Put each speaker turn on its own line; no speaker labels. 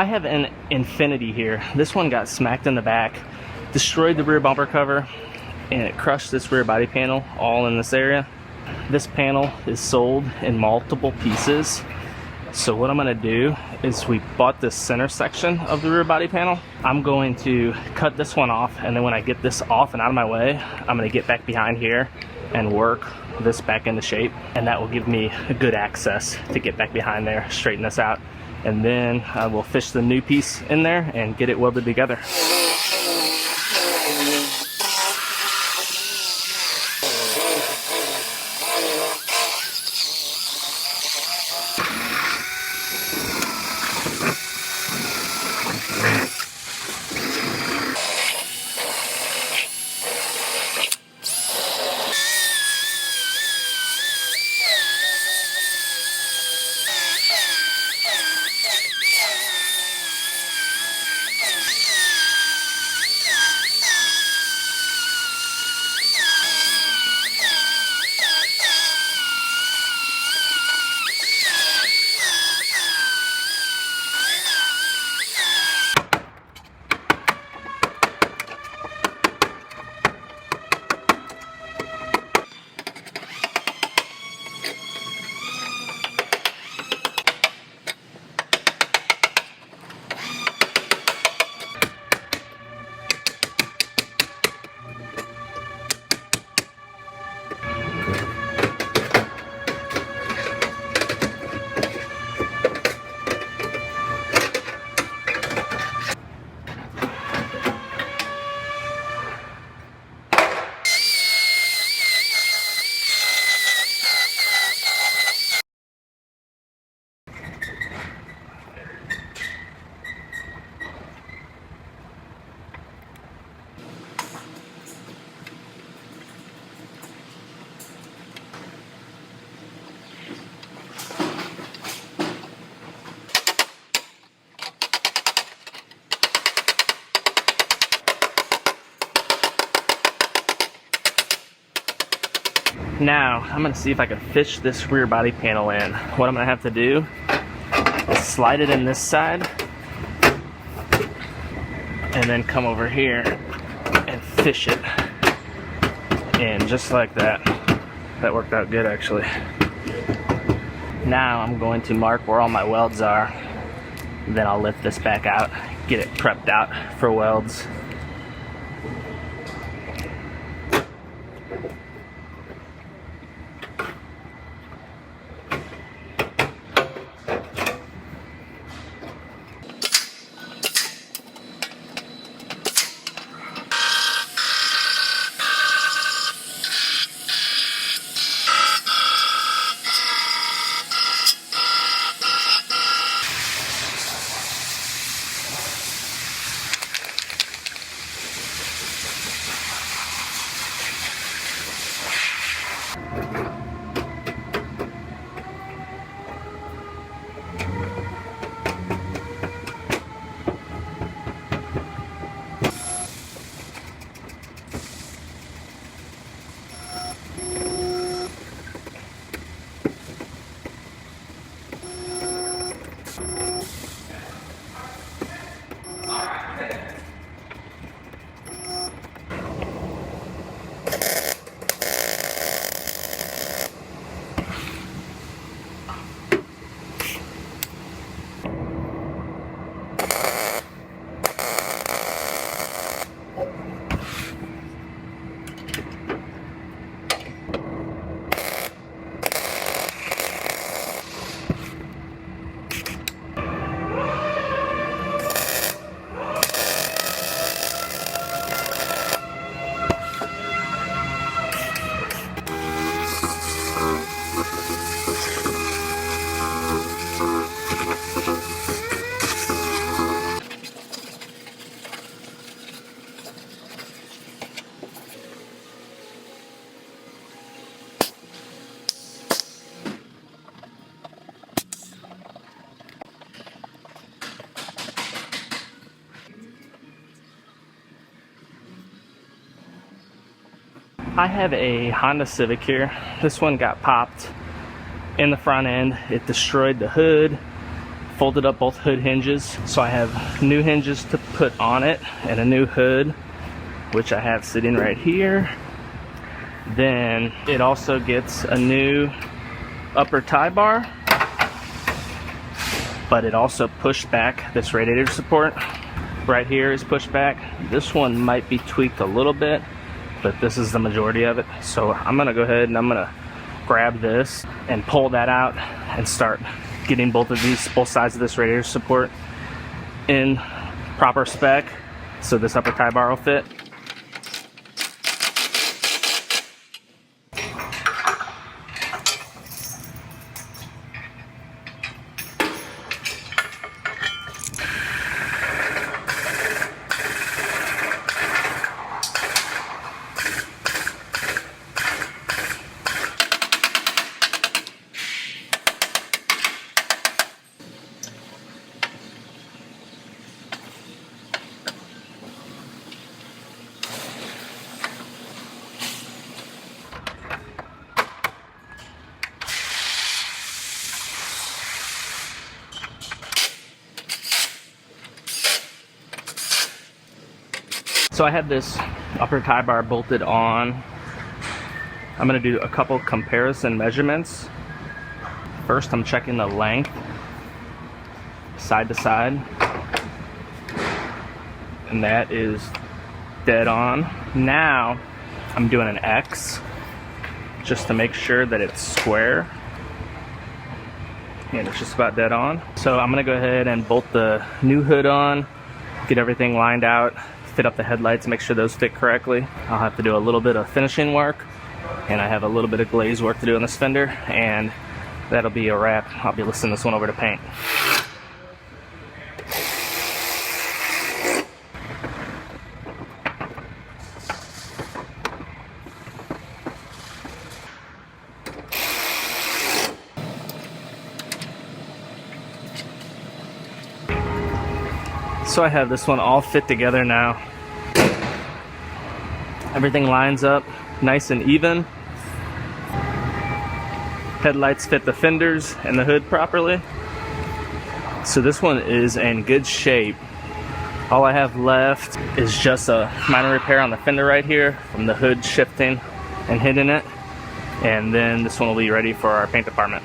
I have an Infiniti here. This one got smacked in the back, destroyed the rear bumper cover, and it crushed this rear body panel all in this area. This panel is sold in multiple pieces. So what I'm gonna do is, we bought this center section of the rear body panel. I'm going to cut this one off, and then when I get this off and out of my way, I'm gonna get back behind here and work this back into shape, and that will give me a good access to get back behind there, straighten this out, and then I will fish the new piece in there and get it welded together. Now, I'm gonna see if I can fish this rear body panel in. What I'm gonna have to do is slide it in this side, and then come over here and fish it in, just like that. That worked out good, actually. Now I'm going to mark where all my welds are. Then I'll lift this back out, get it prepped out for welds. I have a Honda Civic here. This one got popped in the front end. It destroyed the hood, folded up both hood hinges, so I have new hinges to put on it and a new hood, which I have sitting right here. Then it also gets a new upper tie bar, but it also pushed back this radiator support. Right here is pushed back. This one might be tweaked a little bit, but this is the majority of it. So I'm gonna go ahead and I'm gonna grab this and pull that out and start getting both sides of this radiator support in proper spec so this upper tie bar will fit. So I have this upper tie bar bolted on. I'm going to do a couple comparison measurements. First, I'm checking the length side to side, and that is dead on. Now I'm doing an X just to make sure that it's square, and it's just about dead on. So I'm going to go ahead and bolt the new hood on, get everything lined out, fit up the headlights, make sure those fit correctly. I'll have to do a little bit of finishing work, and I have a little bit of glaze work to do on this fender, and that'll be a wrap. I'll be listing this one over to paint. So I have this one all fit together now. Everything lines up nice and even. Headlights fit the fenders and the hood properly. So this one is in good shape. All I have left is just a minor repair on the fender right here from the hood shifting and hitting it. And then this one will be ready for our paint department.